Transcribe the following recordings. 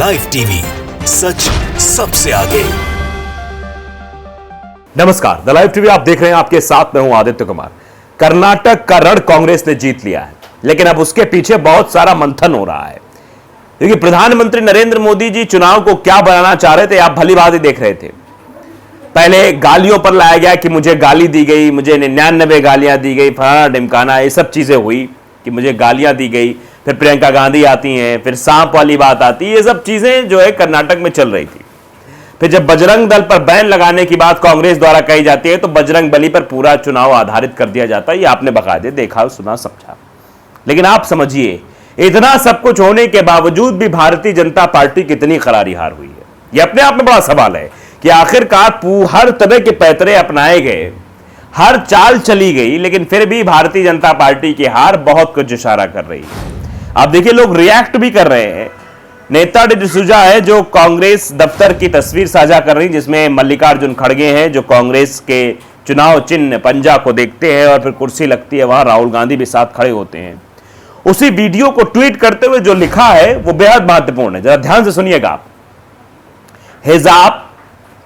Live TV, सच सबसे आगे। नमस्कार, द लाइव टीवी आप देख रहे हैं, आपके साथ मैं हूं आदित्य कुमार। कर्नाटक का रण कांग्रेस ने जीत लिया है, लेकिन अब उसके पीछे बहुत सारा मंथन हो रहा है, क्योंकि प्रधानमंत्री नरेंद्र मोदी जी चुनाव को क्या बनाना चाह रहे थे आप भली भांति देख रहे थे। पहले गालियों पर लाया गया कि मुझे गाली दी गई, मुझे 99 गालियां दी गई, फलाना ढिमकाना, ये सब चीजें हुई कि मुझे गालियां दी गई। फिर प्रियंका गांधी आती हैं, फिर सांप वाली बात आती है, ये सब चीजें जो है कर्नाटक में चल रही थी। फिर जब बजरंग दल पर बैन लगाने की बात कांग्रेस द्वारा कही जाती है तो बजरंग बली पर पूरा चुनाव आधारित कर दिया जाता है। ये आपने बाकायदे देखा, सुना, समझा। लेकिन आप समझिए, इतना सब कुछ होने के बावजूद भी भारतीय जनता पार्टी कितनी करारी हार हुई है, यह अपने आप में बड़ा सवाल है कि आखिरकार हर तरह के पैतरे अपनाए गए, हर चाल चली गई, लेकिन फिर भी भारतीय जनता पार्टी की हार बहुत कुछ इशारा कर रही है। आप देखिए, लोग रिएक्ट भी कर रहे हैं। नेता डिसूजा है जो कांग्रेस दफ्तर की तस्वीर साझा कर रही, जिसमें मल्लिकार्जुन खड़गे हैं जो कांग्रेस के चुनाव चिन्ह पंजा को देखते हैं, और फिर कुर्सी लगती है वहां राहुल गांधी भी साथ खड़े होते हैं। उसी वीडियो को ट्वीट करते हुए जो लिखा है वो बेहद महत्वपूर्ण है, जरा ध्यान से सुनिएगा आप। हिजाब,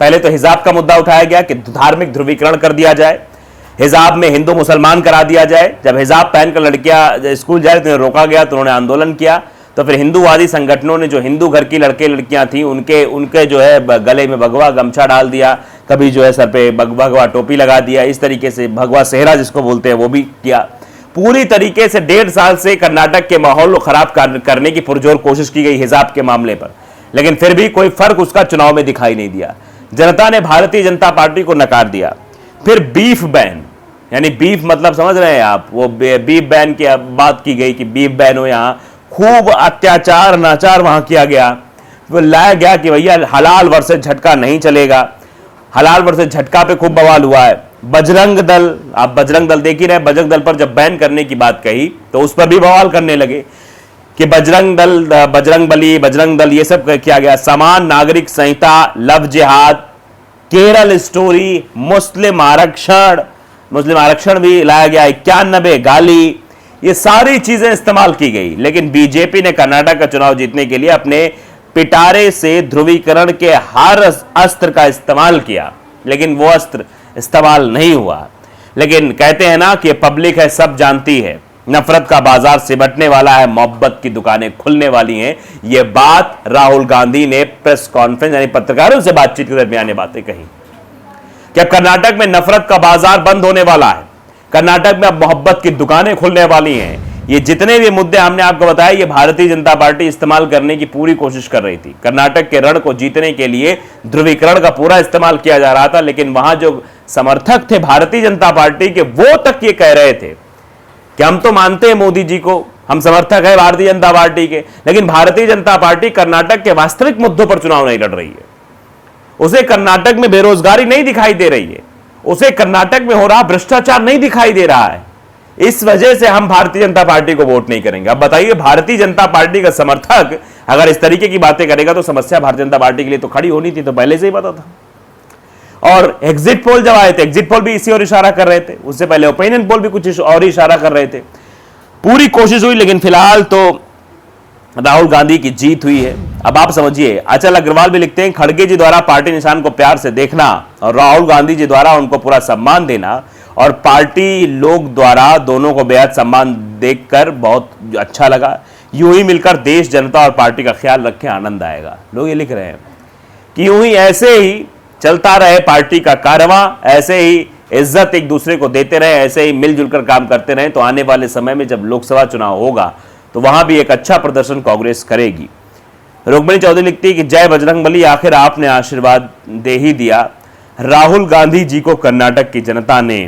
पहले तो हिजाब का मुद्दा उठाया गया कि धार्मिक ध्रुवीकरण कर दिया जाए, हिजाब में हिंदू मुसलमान करा दिया जाए। जब हिजाब पहनकर लड़कियां स्कूल जा रही थी, रोका गया तो उन्होंने आंदोलन किया। तो फिर हिंदूवादी संगठनों ने जो हिंदू घर की लड़के लड़कियां थी उनके जो है गले में भगवा गमछा डाल दिया, कभी जो है सर पे भगवा टोपी लगा दिया, इस तरीके से भगवा सेहरा जिसको बोलते हैं वो भी किया। पूरी तरीके से 1.5 साल से कर्नाटक के माहौल को खराब करने की पुरजोर कोशिश की गई हिजाब के मामले पर, लेकिन फिर भी कोई फर्क उसका चुनाव में दिखाई नहीं दिया। जनता ने भारतीय जनता पार्टी को नकार दिया। फिर बीफ बैन, यानी बीफ मतलब समझ रहे हैं आप, वो बीफ बैन की बात की गई कि बीफ बैन हो, यहां खूब अत्याचार नाचार वहां किया गया। वो लाया गया कि भैया हलाल वर्सेस झटका नहीं चलेगा, हलाल वर्सेस झटका पे खूब बवाल हुआ है। बजरंग दल, आप बजरंग दल देख ही रहे, बजरंग दल पर जब बैन करने की बात कही तो उस पर भी बवाल करने लगे कि बजरंग दल, बजरंग बली, बजरंग दल, ये सब किया गया। समान नागरिक संहिता, लव जिहाद, केरल स्टोरी, मुस्लिम आरक्षण भी लाया गया, 91 गाली, ये सारी चीजें इस्तेमाल की गई। लेकिन बीजेपी ने कर्नाटक का चुनाव जीतने के लिए अपने पिटारे से ध्रुवीकरण के हर अस्त्र का इस्तेमाल किया, लेकिन वो अस्त्र इस्तेमाल नहीं हुआ। लेकिन कहते हैं ना कि पब्लिक है, सब जानती है, नफरत का बाजार सिमटने वाला है, मोहब्बत की दुकानें खुलने वाली हैं। यह बात राहुल गांधी ने प्रेस कॉन्फ्रेंस यानी पत्रकारों से बातचीत के दरमियान ये बातें कही कि अब कर्नाटक में नफरत का बाजार बंद होने वाला है, कर्नाटक में अब मोहब्बत की दुकानें खुलने वाली हैं। ये जितने भी मुद्दे हमने आपको बताए, ये भारतीय जनता पार्टी इस्तेमाल करने की पूरी कोशिश कर रही थी। कर्नाटक के रण को जीतने के लिए ध्रुवीकरण का पूरा इस्तेमाल किया जा रहा था, लेकिन वहां जो समर्थक थे भारतीय जनता पार्टी के, वो तक ये कह रहे थे कि हम तो मानते हैं मोदी जी को, हम समर्थक है भारतीय जनता पार्टी के, लेकिन भारतीय जनता पार्टी कर्नाटक के वास्तविक मुद्दों पर चुनाव नहीं लड़ रही है। उसे कर्नाटक में बेरोजगारी नहीं दिखाई दे रही है, उसे कर्नाटक में हो रहा भ्रष्टाचार नहीं दिखाई दे रहा है। इस वजह से हम भारतीय जनता पार्टी को वोट नहीं करेंगे। अब बताइए, भारतीय जनता पार्टी का समर्थक अगर इस तरीके की बातें करेगा तो समस्या भारतीय जनता पार्टी के लिए तो खड़ी होनी थी, तो पहले से ही पता था। और एग्जिट पोल जब आए थे, एग्जिट पोल भी इसी और इशारा कर रहे थे, उससे पहले ओपिनियन पोल भी कुछ और इशारा कर रहे थे। पूरी कोशिश हुई, लेकिन फिलहाल तो राहुल गांधी की जीत हुई है। अब आप समझिए, अचल अग्रवाल भी लिखते हैं, खड़गे जी द्वारा पार्टी निशान को प्यार से देखना और राहुल गांधी जी द्वारा उनको पूरा सम्मान देना, और पार्टी लोग द्वारा दोनों को बेहद सम्मान देखकर बहुत अच्छा लगा। यूं ही मिलकर देश, जनता और पार्टी का ख्याल रखें, आनंद आएगा। लोग ये लिख रहे हैं कि यूं ही ऐसे ही चलता रहे पार्टी का कारवां, ऐसे ही इज्जत एक दूसरे को देते रहे, ऐसे ही मिलजुल कर काम करते रहे, तो आने वाले समय में जब लोकसभा चुनाव होगा तो वहां भी एक अच्छा प्रदर्शन कांग्रेस करेगी। रुक्मिणी चौधरी लिखती है कि जय बजरंगबली, आखिर आपने आशीर्वाद दे ही दिया राहुल गांधी जी को कर्नाटक की जनता ने।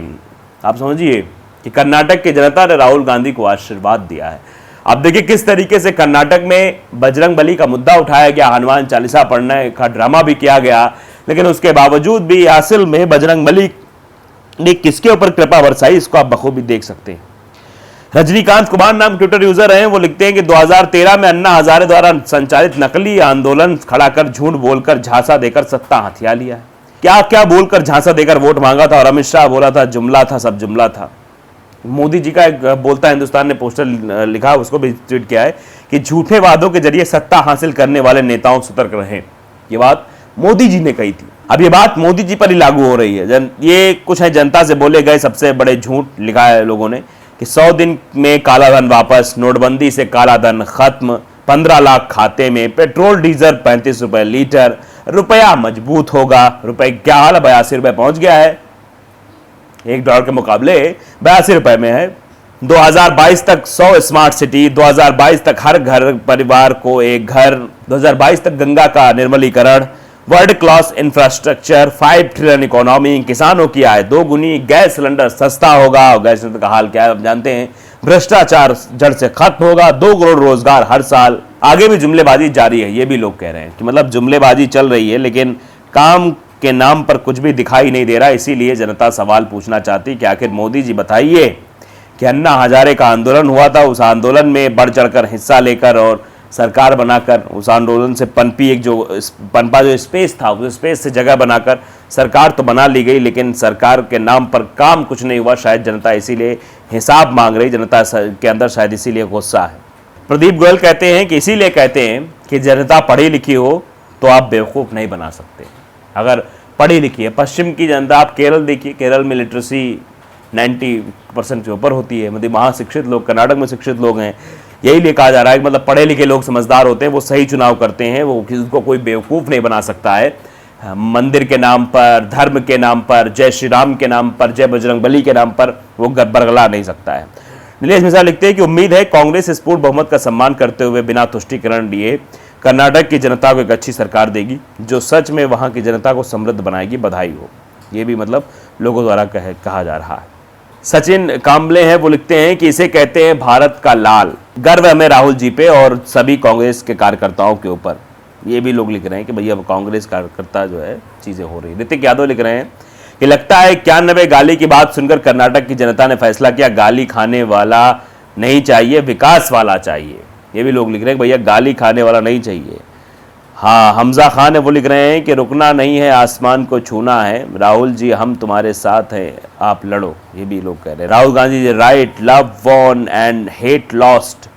आप समझिए कि कर्नाटक की जनता ने राहुल गांधी को आशीर्वाद दिया है। अब देखिए किस तरीके से कर्नाटक में बजरंगबली का मुद्दा उठाया गया, हनुमान चालीसा पढ़ने का ड्रामा भी किया गया, लेकिन उसके बावजूद भी असल में बजरंगबली ने किसके ऊपर कृपा बरसाई, इसको आप बखूबी देख सकते हैं। रजनीकांत कुमार नाम ट्विटर यूजर हैं, वो लिखते हैं कि 2013 में अन्ना हजारे द्वारा संचालित नकली आंदोलन खड़ा कर झूठ बोलकर झांसा देकर सत्ता हथिया लिया है। क्या क्या बोलकर झांसा देकर वोट मांगा था, और अमित शाह बोला था जुमला था, सब जुमला था। मोदी जी का एक बोलता हिंदुस्तान ने पोस्टर लिखा, उसको भी ट्वीट किया है कि झूठे वादों के जरिए सत्ता हासिल करने वाले नेताओं सतर्क रहें। ये बात मोदी जी ने कही थी। अब ये बात मोदी जी पर ही लागू हो रही है। ये कुछ है जनता से बोले गए सबसे बड़े झूठ, लिखा है लोगों ने कि 100 दिन में काला धन वापस, नोटबंदी से काला धन खत्म, 15 लाख खाते में, पेट्रोल डीजल 35 रुपए लीटर, रुपया मजबूत होगा। रुपए क्या हाल, 82 रुपए पहुंच गया है, $1 के मुकाबले 82 रुपए में है। 2022 तक 100 स्मार्ट सिटी, 2022 तक हर घर परिवार को एक घर, 2022 तक गंगा का निर्मलीकरण, world class infrastructure, 5 trillion economy, किसानों की आय 2 गुनी, गैस सिलेंडर सस्ता होगा, और गैस सिलेंडर का हाल क्या है आप जानते हैं, भ्रष्टाचार जड़ से खत्म होगा, 2 करोड़ रोजगार हर साल। आगे भी जुमलेबाजी जारी है, ये भी लोग कह रहे हैं कि मतलब जुमलेबाजी चल रही है लेकिन काम के नाम पर कुछ भी दिखाई नहीं दे रहा। इसीलिए जनता सवाल पूछना चाहती कि आखिर मोदी जी बताइए कि अन्ना हजारे का आंदोलन हुआ था, उस आंदोलन में बढ़ चढ़कर हिस्सा लेकर और सरकार बनाकर, उस आंदोलन से पनपा जो स्पेस था, उस स्पेस से जगह बनाकर सरकार तो बना ली गई, लेकिन सरकार के नाम पर काम कुछ नहीं हुआ। शायद जनता इसीलिए हिसाब मांग रही, जनता के अंदर शायद इसीलिए गुस्सा है। प्रदीप गोयल कहते हैं कि इसीलिए कहते हैं कि जनता पढ़ी लिखी हो तो आप बेवकूफ़ नहीं बना सकते। अगर पढ़ी लिखी है, पश्चिम की जनता, आप केरल देखिए, केरल में लिटरेसी 90% से ऊपर होती है, मतलब वहाँ शिक्षित लोग, कर्नाटक में शिक्षित लोग हैं। यही लिए कहा जा रहा है कि मतलब पढ़े लिखे लोग समझदार होते हैं, वो सही चुनाव करते हैं, वो उसको कोई बेवकूफ़ नहीं बना सकता है। मंदिर के नाम पर, धर्म के नाम पर, जय श्री राम के नाम पर, जय बजरंगबली के नाम पर वो बरगला नहीं सकता है। नीलेश मिश्रा लिखते हैं कि उम्मीद है कांग्रेस इस पूर्ण बहुमत का सम्मान करते हुए बिना तुष्टीकरण लिए कर्नाटक की जनता को एक अच्छी सरकार देगी जो सच में वहां की जनता को समृद्ध बनाएगी। बधाई हो। ये भी मतलब लोगों द्वारा कहा जा रहा है। सचिन कांबले हैं, वो लिखते हैं कि इसे कहते हैं भारत का लाल, गर्व हमें राहुल जी पे और सभी कांग्रेस के कार्यकर्ताओं के ऊपर। ये भी लोग लिख रहे हैं कि भैया कांग्रेस कार्यकर्ता जो है चीज़ें हो रही है। ऋतिक यादव लिख रहे हैं कि लगता है 91 गाली की बात सुनकर कर्नाटक की जनता ने फैसला किया गाली खाने वाला नहीं चाहिए, विकास वाला चाहिए। ये भी लोग लिख रहे हैं भैया गाली खाने वाला नहीं चाहिए। हाँ, हमजा खान है, वो लिख रहे हैं कि रुकना नहीं है, आसमान को छूना है, राहुल जी हम तुम्हारे साथ हैं, आप लड़ो। ये भी लोग कह रहे हैं। Rahul Gandhi ji right, love won and hate lost,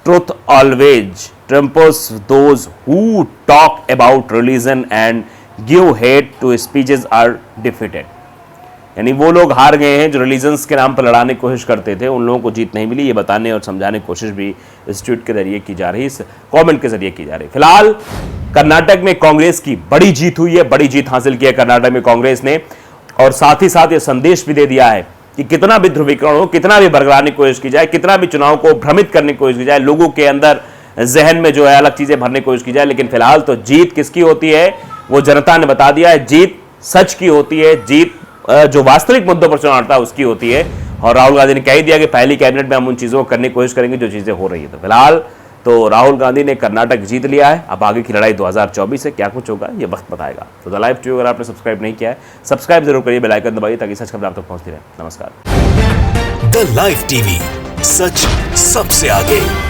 truth always trumps those who talk about religion and give hate to speeches are defeated. यानी वो लोग हार गए हैं जो रिलीजन्स के नाम पर लड़ाने की कोशिश करते थे, उन लोगों को जीत नहीं मिली। ये बताने और समझाने की कोशिश भी इस ट्वीट के जरिए की जा रही है, इस कमेंट के जरिए की जा रही है। फिलहाल कर्नाटक में कांग्रेस की बड़ी जीत हुई है, बड़ी जीत हासिल की है कर्नाटक में कांग्रेस ने, और साथ ही साथ ये संदेश भी दे दिया है कि कितना भी ध्रुवीकरण हो, कितना भी बरगलाने की कोशिश की जाए, कितना भी चुनाव को भ्रमित करने की कोशिश की जाए, लोगों के अंदर जहन में जो है अलग चीजें भरने की कोशिश की जाए, लेकिन फिलहाल तो जीत किसकी होती है वो जनता ने बता दिया है। जीत सच की होती है, जीत जो वास्तविक मुद्दों पर चुनाव लड़ता है उसकी होती है। और राहुल गांधी ने कह ही दिया कि पहली कैबिनेट में हम उन चीज़ों को करने की कोशिश करेंगे जो चीज़ें हो रही है। तो फिलहाल तो राहुल गांधी ने कर्नाटक जीत लिया है। अब आगे की लड़ाई 2024 से क्या कुछ होगा ये वक्त बताएगा। तो द लाइव टीवी अगर आपने सब्सक्राइब नहीं किया है, सब्सक्राइब जरूर करिए, बेल आइकन दबाइए ताकि सच खबर आप तक पहुंचती रहे। नमस्कार। द लाइव टीवी, सच सबसे आगे।